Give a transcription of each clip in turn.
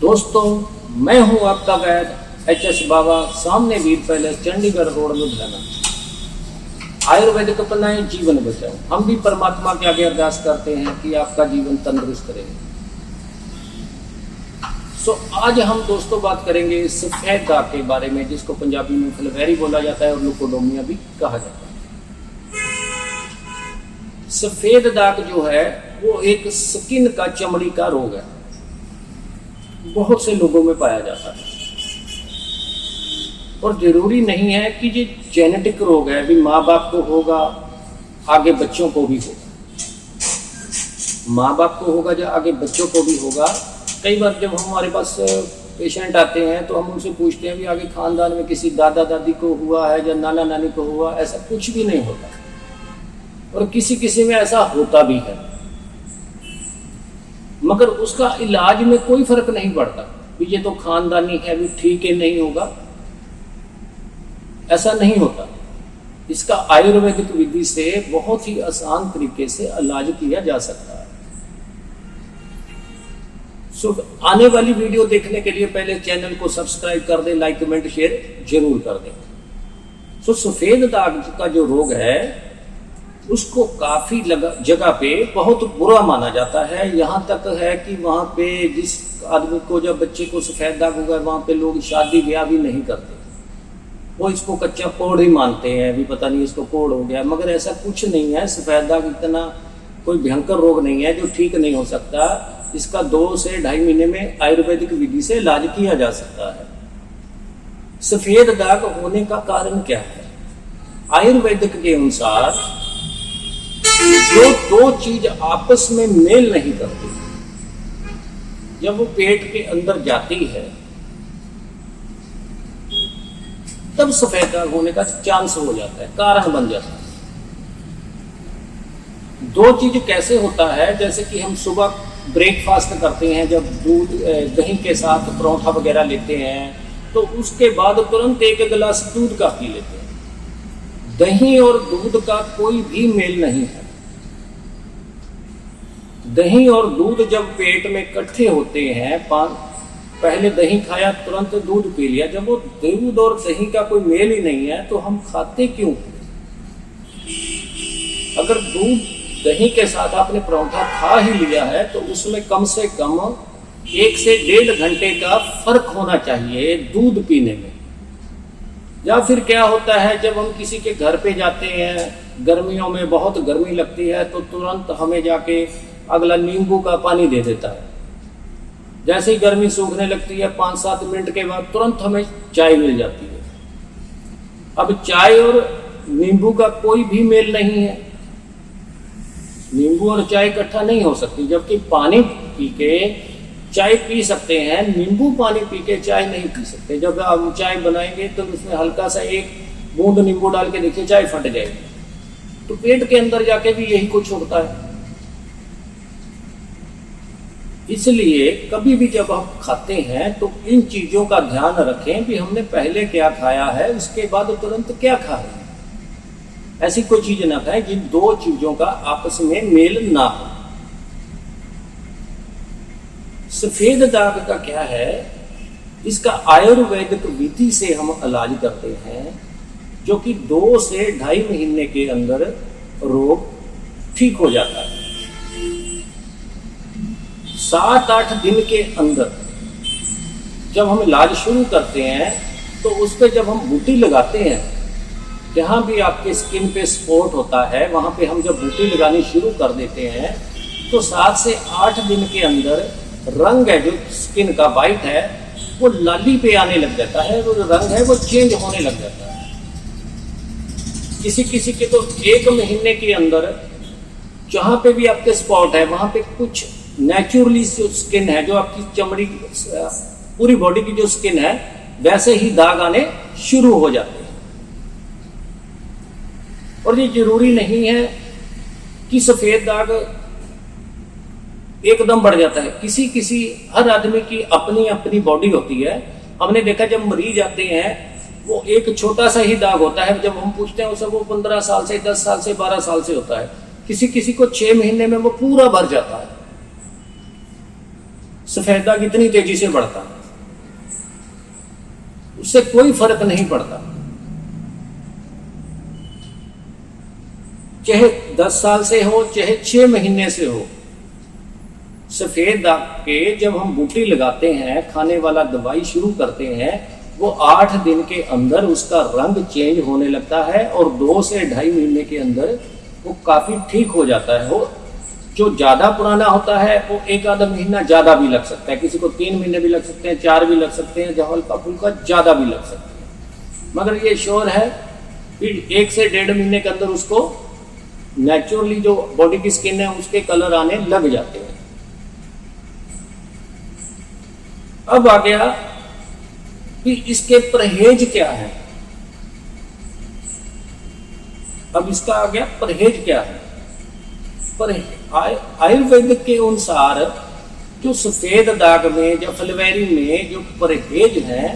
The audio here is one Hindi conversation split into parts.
दोस्तों, मैं हूं आपका वैद्य एच एस बाबा, सामने वीर पैलेस, चंडीगढ़ रोड, लुधियाना। आयुर्वेदिक अपनाएं, जीवन बचाओ। हम भी परमात्मा के आगे अरदास करते हैं कि आपका जीवन तंदुरुस्त रहे। आज हम दोस्तों बात करेंगे सफेद दाग के बारे में, जिसको पंजाबी में फलवैरी बोला जाता है और लुकोडोमिया भी कहा जाता है। सफेद दाग जो है वो एक स्किन का, चमड़ी का रोग है, बहुत से लोगों में पाया जाता है और जरूरी नहीं है कि ये जेनेटिक रोग है, भी माँ बाप को होगा, आगे बच्चों को भी होगा। माँ बाप को होगा या आगे बच्चों को भी होगा। कई बार जब हमारे पास पेशेंट आते हैं तो हम उनसे पूछते हैं भी आगे खानदान में किसी दादा दादी को हुआ है या नाना नानी को हुआ। ऐसा कुछ भी नहीं होता और किसी किसी में ऐसा होता भी है, मगर उसका इलाज में कोई फर्क नहीं पड़ता कि ये तो खानदानी है, भी ठीक है, नहीं होगा। ऐसा नहीं होता। इसका आयुर्वेदिक विधि से बहुत ही आसान तरीके से इलाज किया जा सकता है। आने वाली वीडियो देखने के लिए पहले चैनल को सब्सक्राइब कर दें, लाइक कमेंट शेयर जरूर कर दें। सफेद दाग का जो रोग है उसको काफी जगह पे बहुत बुरा माना जाता है। यहाँ तक है कि वहां पे जिस आदमी को, जब बच्चे को सफेद दाग होगा, वहां पे लोग शादी ब्याह भी नहीं करते। वो इसको कच्चा कोढ़ ही मानते हैं, भी पता नहीं इसको कोढ़ हो गया, मगर ऐसा कुछ नहीं है। सफेद दाग इतना कोई भयंकर रोग नहीं है जो ठीक नहीं हो सकता। इसका 2 से 2.5 महीने में आयुर्वेदिक विधि से इलाज किया जा सकता है। सफेद दाग होने का कारण क्या है? आयुर्वेदिक के अनुसार जो 2 चीज आपस में मेल नहीं करती, जब वो पेट के अंदर जाती है तब सफेद दाग होने का चांस हो जाता है, कारण बन जाता है। 2 चीज कैसे होता है? जैसे कि हम सुबह ब्रेकफास्ट करते हैं, जब दूध दही के साथ परोठा वगैरह लेते हैं, तो उसके बाद तुरंत 1 गिलास दूध का पी लेते हैं। दही और दूध का कोई भी मेल नहीं है। दही और दूध जब पेट में इकट्ठे होते हैं, पहले दही खाया, तुरंत दूध पी लिया, जब वो दूध और दही का कोई मेल ही नहीं है तो हम खाते क्यों? अगर दूध दही के साथ आपने परोठा खा ही लिया है तो उसमें कम से कम 1 से 1.5 घंटे का फर्क होना चाहिए दूध पीने में। या फिर क्या होता है, जब हम किसी के घर पे जाते हैं, गर्मियों में बहुत गर्मी लगती है, तो तुरंत हमें जाके अगला नींबू का पानी दे देता है। जैसे ही गर्मी सूखने लगती है, 5-7 मिनट के बाद तुरंत हमें चाय मिल जाती है। अब चाय और नींबू का कोई भी मेल नहीं है। नींबू और चाय इकट्ठा नहीं हो सकती। जबकि पानी पी के चाय पी सकते हैं, नींबू पानी पी के चाय नहीं पी सकते। जब आप चाय बनाएंगे तो उसमें हल्का सा 1 बूंद नींबू डाल के देखिए, चाय फट जाएगी। तो पेट के अंदर जाके भी यही कुछ होता है। इसलिए कभी भी जब हम खाते हैं तो इन चीजों का ध्यान रखें कि हमने पहले क्या खाया है, उसके बाद तुरंत क्या खा रहे हैं। ऐसी कोई चीज ना खाएं जिन 2 चीजों का आपस में मेल ना हो। सफेद दाग का क्या है? इसका आयुर्वेदिक विधि से हम इलाज करते हैं, जो कि 2 से 2.5 महीने के अंदर रोग ठीक हो जाता है। 7-8 दिन के अंदर जब हम इलाज शुरू करते हैं तो उस पर जब हम बूटी लगाते हैं, जहाँ भी आपके स्किन पे स्पॉट होता है, वहाँ पे हम जब बूटी लगानी शुरू कर देते हैं तो 7 से 8 दिन के अंदर रंग है, जो स्किन का वाइट है, वो लाली पे आने लग जाता है। वो रंग है वो चेंज होने लग जाता है। किसी किसी के तो 1 महीने के अंदर जहाँ पे भी आपके स्पॉट है, वहाँ पे कुछ नेचुरली जो स्किन है, जो आपकी चमड़ी, पूरी बॉडी की जो स्किन है, वैसे ही दाग आने शुरू हो जाते हैं। और ये जरूरी नहीं है कि सफेद दाग एकदम बढ़ जाता है। किसी हर आदमी की अपनी अपनी बॉडी होती है। हमने देखा जब मरीज आते हैं, वो एक छोटा सा ही दाग होता है, जब हम पूछते हैं उसे, वो 15 साल से, 10 साल से, 12 साल से होता है। किसी को 6 महीने में वो पूरा भर जाता है। सफेद दाग इतनी तेजी से बढ़ता है, उससे कोई फर्क नहीं पड़ता। चाहे 10 साल से हो, चाहे 6 महीने से हो, सफेद दाग के जब हम बूटी लगाते हैं, खाने वाला दवाई शुरू करते हैं, वो 8 दिन के अंदर उसका रंग चेंज होने लगता है और 2 से 2.5 महीने के अंदर वो काफी ठीक हो जाता है। वो जो ज्यादा पुराना होता है वो 1 आधा महीना ज्यादा भी लग सकता है, किसी को 3 महीने भी लग सकते हैं, 4 भी लग सकते हैं, जहाँ हल्का फुल्का ज्यादा भी लग सकते हैं। मगर ये श्योर है कि 1 से 1.5 महीने के अंदर उसको नेचुरली जो बॉडी की स्किन है उसके कलर आने लग जाते हैं। अब आ गया कि इसके परहेज क्या है। अब इसका आ गया परहेज क्या है। आयुर्वेद के अनुसार जो सफेद दाग में या फुलवैरी में जो परहेज है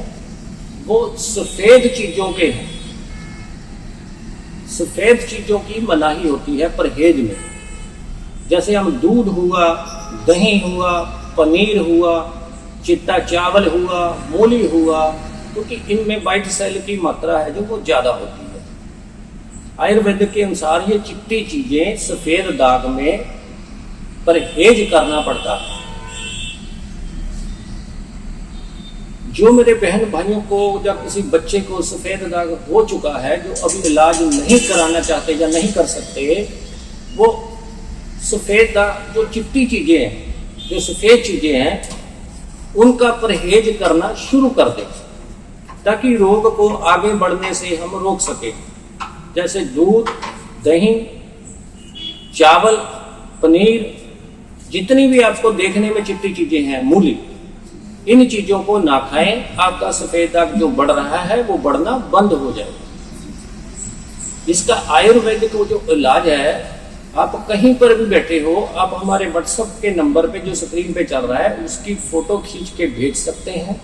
वो सफेद चीजों के हैं। सफेद चीजों की मनाही होती है परहेज में। जैसे हम दूध हुआ, दही हुआ, पनीर हुआ, चिट्टा चावल हुआ, मूली हुआ, क्योंकि इनमें व्हाइट सेल की मात्रा है जो वो ज्यादा होती है। आयुर्वेद के अनुसार ये चिट्टी चीजें सफेद दाग में परहेज करना पड़ता है। जो मेरे बहन भाइयों को या किसी बच्चे को सफेद दाग हो चुका है, जो अभी इलाज नहीं कराना चाहते या नहीं कर सकते, वो सफेद दाग जो चिट्टी चीजें हैं, जो सफेद चीजें हैं, उनका परहेज करना शुरू कर दें ताकि रोग को आगे बढ़ने से हम रोक सकें। जैसे दूध, दही, चावल, पनीर, जितनी भी आपको देखने में चिट्टी चीजें हैं, मूली, इन चीजों को ना खाएं। आपका सफेद दाग जो बढ़ रहा है वो बढ़ना बंद हो जाएगा। इसका आयुर्वेदिक जो इलाज है, आप कहीं पर भी बैठे हो, आप हमारे व्हाट्सएप के नंबर पे जो स्क्रीन पे चल रहा है उसकी फोटो खींच के भेज सकते हैं।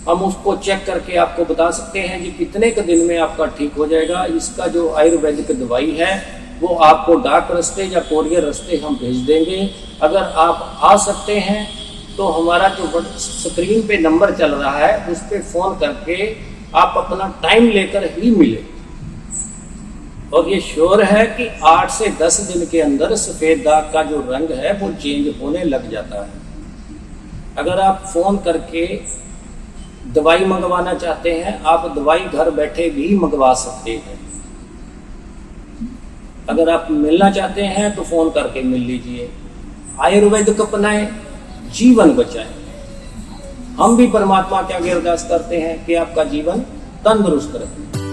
हम उसको चेक करके आपको बता सकते हैं कि कितने के दिन में आपका ठीक हो जाएगा। इसका जो आयुर्वेदिक दवाई है वो आपको डाक रास्ते या कोरियर रास्ते हम भेज देंगे। अगर आप आ सकते हैं तो हमारा जो स्क्रीन पे नंबर चल रहा है उस पर फोन करके आप अपना टाइम लेकर ही मिले। और ये श्योर है कि 8 से 10 दिन के अंदर सफेद दाग का जो रंग है वो चेंज होने लग जाता है। अगर आप फोन करके दवाई मंगवाना चाहते हैं, आप दवाई घर बैठे भी मंगवा सकते हैं। अगर आप मिलना चाहते हैं तो फोन करके मिल लीजिए। आयुर्वेद को अपनाएं, जीवन बचाएं। हम भी परमात्मा के आगे अरदास करते हैं कि आपका जीवन तंदुरुस्त रहे।